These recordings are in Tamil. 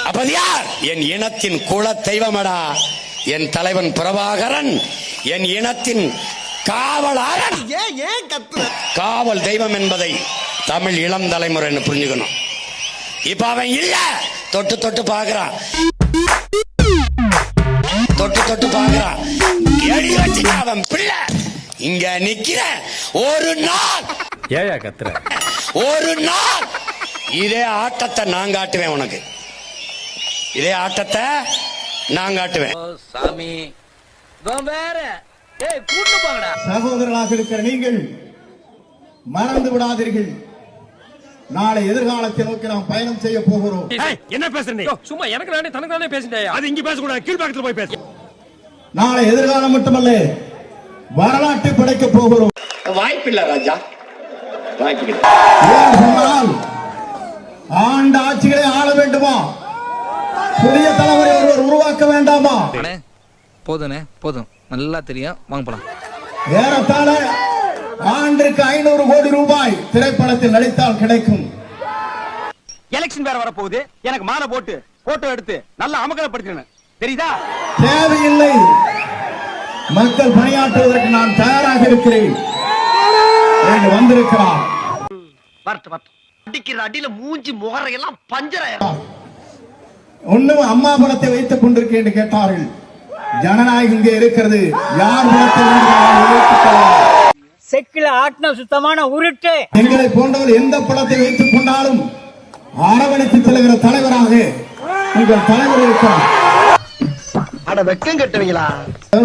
அப்ப யார்? என் இனத்தின் குல தெய்வமடா என் தலைவன் பிரபாகரன், என் இனத்தின் காவலாளன். காவல் தெய்வம் என்பதை தமிழ் இளம் தலைமுறை புரிஞ்சுக்கணும். இப்ப அவன் இல்ல, தொட்டு தொட்டு பாக்குறான், தொட்டு தொட்டு பாக்குறான். எடி வச்சுட்டு அவன் பிள்ளை இங்க நிக்கிற ஒரு நாள், ஏயா கத்துற, ஒரு நாள் இதே ஆட்டத்தை நான் காட்டுவேன் உனக்கு, இதே ஆட்டத்தை நான் காட்டுவேன். சாமி வேற சகோதரர்களாக இருக்கிற நீங்கள் மறந்து விடாதீர்கள், நாளை எதிர்காலத்தை நோக்கி நாம் பயணம் செய்ய போகிறோம். என்ன பேசுறீங்க? சும்மா எனக்கு நானே தனக்கு நானே பேசிட்டேன். அது இங்க பேசக்கூடாது, கீழ்பாக்கத்துல போய் பேசு. நாளை எதிர்காலம் மட்டுமல்ல, வரலாற்றை படைக்க போகிறோம். வாய்ப்பில்லை ராஜா, வாய்ப்பில்லை. ஏன் சொன்னால் ஆண்ட ஆட்சிகளை ஆள வேண்டுமா? புதிய தலைமுறை ஒருவர் உருவாக்க வேண்டாமா? போதுனே போதும், நல்லா தெரியும், வாங்க போலாம். ஏறத்தாழ ஆண்டிற்கு 500 கோடி ரூபாய் திரைப்படத்தில் நடித்தால் கிடைக்கும். எலெக்ஷன் வேற வரப்போகுது, எனக்கு மாலை போட்டு போட்டோ எடுத்து நல்லா அமகலப்படுத்தணும், தெரியுதா? தேவையில்லை, மக்கள் பணியாற்றுவதற்கு நான் தயாராக இருக்கிறேன் என்று வந்திருக்கிறார். அடிக்கிற அடியில மூஞ்சி முகரையெல்லாம் பஞ்சராயிரம். ஒண்ணும் அம்மா படத்தை வைத்துக் கொண்டிருக்கேன் என்று கேட்டார்கள். ஜனநாயகம் இங்கே இருக்கிறது, யார் படத்தை செக்கில ஆட்டின சுத்தமான உருட்டு. எங்களை போன்றவர் எந்த படத்தை வைத்துக் கொண்டாலும் அரவணைத்து செல்கிற தலைவராக உங்கள் தலைவர் இருக்கிறார். அட வெக்கம் கட்டுவீங்களா?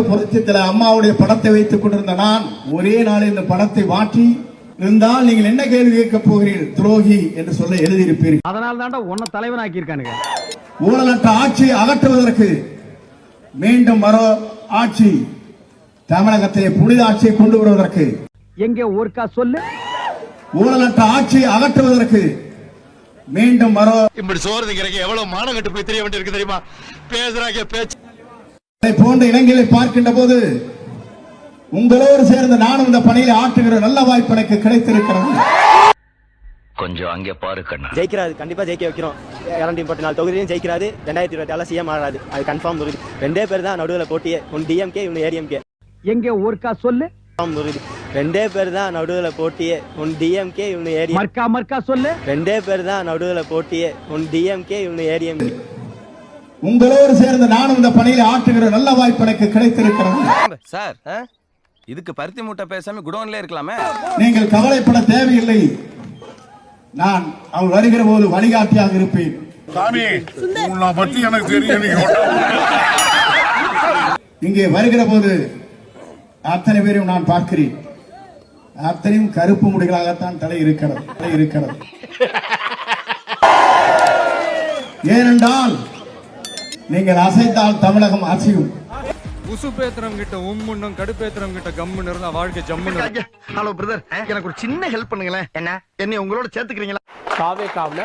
புரட்சித்தல அம்மாவுடைய படத்தை வைத்துக் கொண்டிருந்த நான் ஒரே நாள் இந்த படத்தை மாற்றி இருந்தால் நீங்கள் என்ன கேள்வி கேட்க போகிறீர்கள்? துரோகி என்று சொல்ல எழுதியிருப்பீர்கள். அதனால தாண்டா உன்னை தலைவனாக்கி இருக்கானுங்க. ஊழலற்ற ஆட்சியை அகற்றுவதற்கு மீண்டும் வர ஆட்சி, தமிழகத்திலே புனித ஆட்சியை கொண்டு வருவதற்கு, எங்க ஊர்க்கா சொல்லு, ஊழலற்ற ஆட்சியை அகற்றுவதற்கு மீண்டும் வர. இப்படி சோறுங்கிறக்கு எவ்வளவு மானம் கட்டு போய் தெரிய வேண்டியிருக்கு தெரியுமா? பேசுறாங்க பேச்சு போன்ற இளைஞர்களை பார்க்கின்ற போது உங்களோடு சேர்ந்து நானும் இந்த பணியில் ஆற்றுகிற நல்ல வாய்ப்பு எனக்கு கிடைத்திருக்கிறது. கொஞ்சம் அங்கே பாரு கண்ணா. ஜெயிக்கிறாரு, கண்டிப்பா ஜெயிக்க வைக்கிறோம். 234 தொகுதியிலும் ஜெயிக்கிறாரு. 2024 சிஎம் ஆகிறாரு, அது கன்ஃபார்ம். ரெண்டே பேர் தான் நடுவில் போட்டியே, ஒன்னு டிஎம்கே, இன்னும் ஏடிஎம்கே. எங்க ஊர்க்கா சொல்லு, ரெண்டே பேர் தான் நடுவில் போட்டியே, ஒன்னு டிஎம்கே, இன்னும் ஏடிஎம். மர்க்கா மர்க்கா சொல்லு. ரெண்டே பேர் தான் நடுவில் போட்டியே, ஒன்னு டிஎம்கே, இன்னும் ஏடிஎம். உங்களோடு சேர்ந்து நானும் இந்த பணியில் ஆற்றுகிற நல்ல வாய்ப்பு எனக்கு கிடைத்திருக்கிறது. சார், இதுக்கு பருத்தி மூட்டை பேசாம குடோன்ல இருக்கலாமே. நீங்கள் கவலைப்பட தேவையில்லை, நான் அவள் வருகிற போது வழிகாட்டியாக இருப்பேன். இங்கே வருகிற போது அத்தனை பேரையும் நான் பார்க்கிறேன், அத்தனையும் கருப்பு முடிகளாகத்தான் தலை இருக்கிறது. ஏனென்றால் நீங்கள் அசைத்தால் தமிழகம் அசையும். உசுப்பேத்திரம் கிட்ட உம்முன்னும் கடுப்பேத்திரம் கிட்ட கம்முன்னு இருந்தா வாழ்க்கை ஜம்முன்னு. ஹலோ பிரதர், எனக்கு ஒரு சின்ன ஹெல்ப் பண்ணுங்களேன். என்ன உங்களோட சேர்த்துக்கிறீங்களா? தாவேகாவுல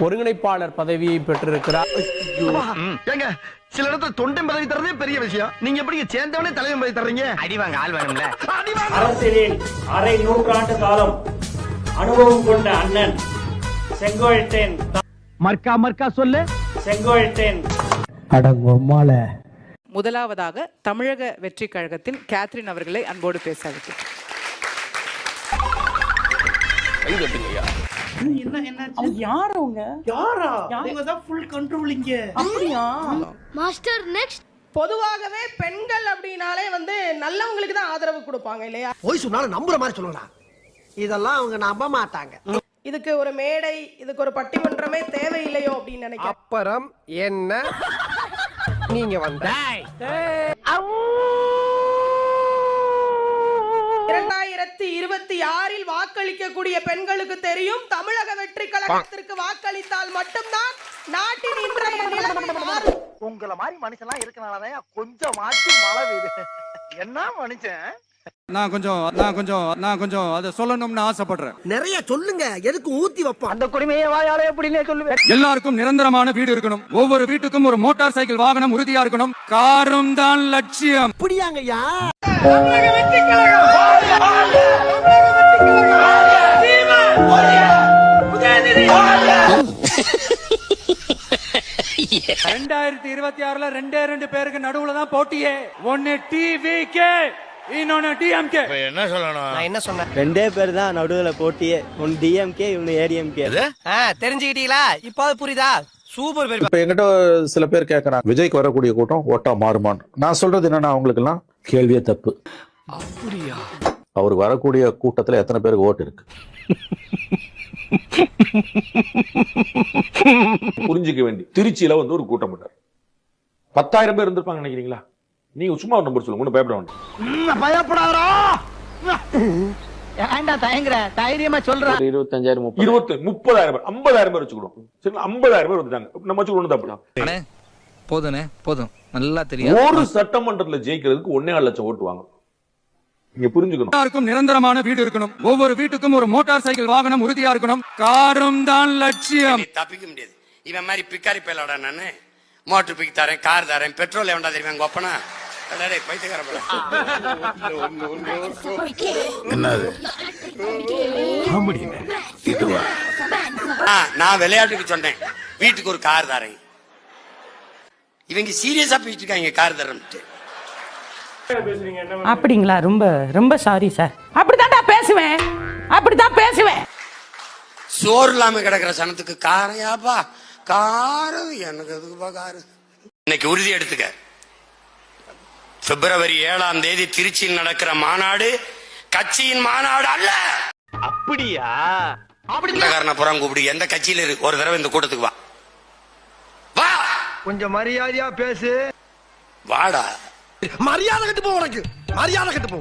ஒருங்கிணைப்பாளர் பதவியை பெற்றிருக்கிறார். ஏங்க, சில இடத்துல தொண்டை பதவி தரதே பெரிய விஷயம், நீங்க எப்படி சேர்ந்தவனே தலைவன் பதவி தர்றீங்க? அடிவாங்க, ஆள் வேணும்ல. அரசியலில் அரை நூற்றாண்டு காலம் அனுபவம் கொண்ட அண்ணன் செங்கோட்டையன். மர்க்கா மர்க்கா சொல்லு. செங்கோட்டையன் அடங்கொம்மால. முதலாவதாக தமிழக வெற்றி கழகத்தின் கேத்ரின் அவர்களை அன்போடு பேச அழைக்கிறேன். பொதுவாகவே பெண்கள் அப்படின்னாலே நல்லவங்களுக்கு தான் ஆதரவு கொடுப்பாங்க இல்லையா? போய் சொன்னாலும் நம்புற மாதிரி சொல்லலாம், இதெல்லாம் அவங்க நம்ப மாட்டாங்க. இதுக்கு ஒரு மேடை, இதுக்கு ஒரு பட்டிமன்றமே தேவையில்லையோ அப்படின்னு நினைக்கிறேன். அப்புறம் என்ன நீங்க வந்த 2026 வாக்களிக்கக்கூடிய பெண்களுக்கு தெரியும், தமிழக வெற்றி கழகத்திற்கு வாக்களித்தால் மட்டும்தான் நாட்டின் இன்றைய நிலைமை மாறும். உங்களை மாதிரி மனுஷன்லாம் இருக்கனாலதான் கொஞ்சம் மாற்றி மழை பெய்யுது. என்ன மனுஷன்? நான் கொஞ்சம் அதை சொல்லணும்னு ஆசைப்படுறேன். நிறைய சொல்லுங்க, எதுக்கு ஊத்தி வைப்போம்? அந்த குடிமையை வாயாலே எப்படின்னே சொல்லுவேன். எல்லாருக்கும் நிரந்தரமான வீடு இருக்கணும், ஒவ்வொரு வீட்டுக்கும் ஒரு மோட்டார் சைக்கிள் வாகனம் உறுதியா இருக்கணும், காரும் தான் லட்சியம். அப்படியாங்கய்யா? 2026ல ரெண்டு பேருக்கு நடுவுல தான் போட்டியே. ஒன்னு டிவிகே, இன்னொன்னு டிஎம்கே. என்ன சொல்லணும்? நான் என்ன சொன்னேன்? ரெண்டே பேர் தான் நடுவில் போட்டியே, ஒன்னு டிஎம்கே இன்னும் ஏடிஎம்கே. தெரிஞ்சுக்கிட்டீங்களா? இப்போ புரியுதா? சூப்பர் பேர். இப்ப என்கிட்ட சில பேர் கேட்கறாங்க, விஜய்க்கு வரக்கூடிய கூட்டம் ஓட்டா மாறுமான்னு. நான் சொல்றது என்னன்னா, அவங்களுக்கு எல்லாம் கேள்வியே தப்பு. அப்படியா? அவருக்கு வரக்கூடிய கூட்டத்துல எத்தனை பேருக்கு ஓட்டு இருக்கு புரிஞ்சுக்க வேண்டி. திருச்சியில வந்து ஒரு கூட்டம் பண்ணார், 10,000 பேர் இருந்திருப்பாங்க நினைக்கிறீங்களா? நீங்க சும்மா ஒரு நம்பர் சொல்லுங்க, ஒன்னும் பயப்பட வேண்டாம். பயப்படாதடா. ஏன்டா தயங்குற? தைரியமா சொல்ற. 25,000 30,000 பேர் 50,000 பேர் வச்சுக்கிடுவோம். சரி, 50,000 பேர் வந்துட்டாங்க. நம்ம வச்சுக்கணும் தப்பு. போதுனே போதும், நல்லா தெரியும். ஒரு சட்டமன்றத்துல ஜெயிக்கிறதுக்கு 1.5 லட்சம் ஓட்டு வாங்க. நீங்க புரிஞ்சுக்கணும். எல்லாருக்கும் நிரந்தரமான வீடு இருக்கணும். ஒவ்வொரு வீட்டுக்கும் ஒரு மோட்டார் சைக்கிள் வாகனம் உறுதியா இருக்கணும். காரும் தான் லட்சியம். தப்பிக்க முடியாது. இவன் மாதிரி பிக்காரி பேலோட நானு மோட்டர் பிக் தரேன், கார் தரேன், பெட்ரோல் எவன்டா தெரியுமா கொப்பனா பைத்தியக்கார. என்னது இதுவா? நான் விளையாட்டுக்கு சொன்னேன் வீட்டுக்கு ஒரு கார் தரேன். இவங்க சீரியஸா பேசிட்டு இருக்காங்க கார் தரேன்ட்டு. அப்படிங்களா? ரொம்ப ரொம்ப சாரி சார். அப்படித்தான்டா பேசுவேன், அப்படித்தான் பேசுவேன். சோறு இல்லாம கிடக்குற சனத்துக்கு காரையாப்பா காரு, எனக்கு எதுக்குப்பா காரு? இன்னைக்கு உறுதி எடுத்துக்க. பிப்ரவரி 7ஆம் தேதி திருச்சியில் நடக்கிற மாநாடு கட்சியின் மாநாடு அல்ல. அப்படியா? புறம் கூப்பிடு, எந்த கட்சியில இருக்கு ஒரு தடவை இந்த கூட்டத்துக்கு வா. வா, கொஞ்சம் மரியாதையா பேசு. வாடா. மரியாதை கட்டு போ, உனக்கு மரியாதை கட்டு போ.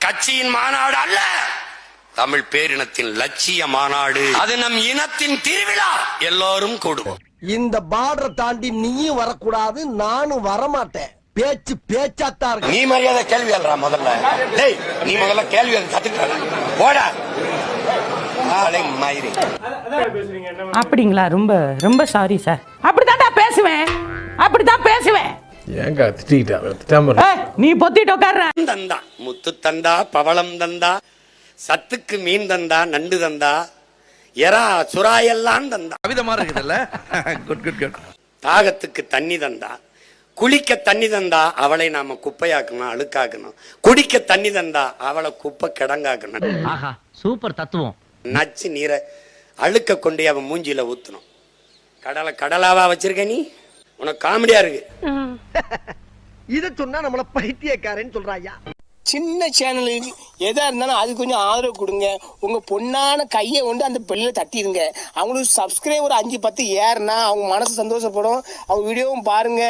கட்சியின் மாநாடு அல்ல, தமிழ் பேரினத்தின் லட்சிய மாநாடு. அது நம் இனத்தின் திருவிழா. எல்லாரும் கூடுவோம். இந்த பார்டரை தாண்டி நீயும் வரக்கூடாது, நானும் வரமாட்டேன். பேச்சு பேச்சாத்தான் இருக்கு. நீ மரியாதை கேள்வி அல்றா முதல்ல. டேய், நீ முதல்ல கேள்வி கத்துக்கிட்ட போடா. அப்படிங்களா? ரொம்ப ரொம்ப சாரி சார். அப்படித்தான்டா பேசுவேன், அப்படித்தான் பேசுவேன். ஏங்க திட்டிட்டா? நீ பொத்திட்டு உட்கார்ற. தந்தா முத்து தந்தா, பவளம் தந்தா, சத்துக்கு மீன் தந்தா, நண்டு தந்தா, எறா சுறாயெல்லாம் தந்தா. கவிதமா இருக்குதுல்ல? Good good good. தாகத்துக்கு தண்ணி தந்தா, குளிக்க தண்ணி தந்தா அவளை நாம குப்பையாக்கணும், அழுக்காக்கணும். குடிக்க தண்ணி தந்தா அவளை குப்பை கிடங்காக்கணும். ஆஹா, சூப்பர் தத்துவம். நச்சு நீரை அழுக்க கொண்டு அவன் மூஞ்சில ஊத்தணும். கடலை கடலாவா வச்சிருக்க நீ? உனக்கு காமெடியா இருக்கு. இத சொன்னா நம்மள பைத்தியக்காரன்னு சொல்றாயா? சின்ன சேனலுக்கு எதா இருந்தாலும் அது கொஞ்சம் ஆதரவு கொடுங்க. உங்க பொண்ணான கையை கொண்டு அந்த பெல்லில தட்டிடுங்க. அவங்களுக்கு சப்ஸ்கிரைபர் 5-10 ஏறுனா அவங்க மனசு சந்தோஷப்படும். அவங்க வீடியோவும் பாருங்க.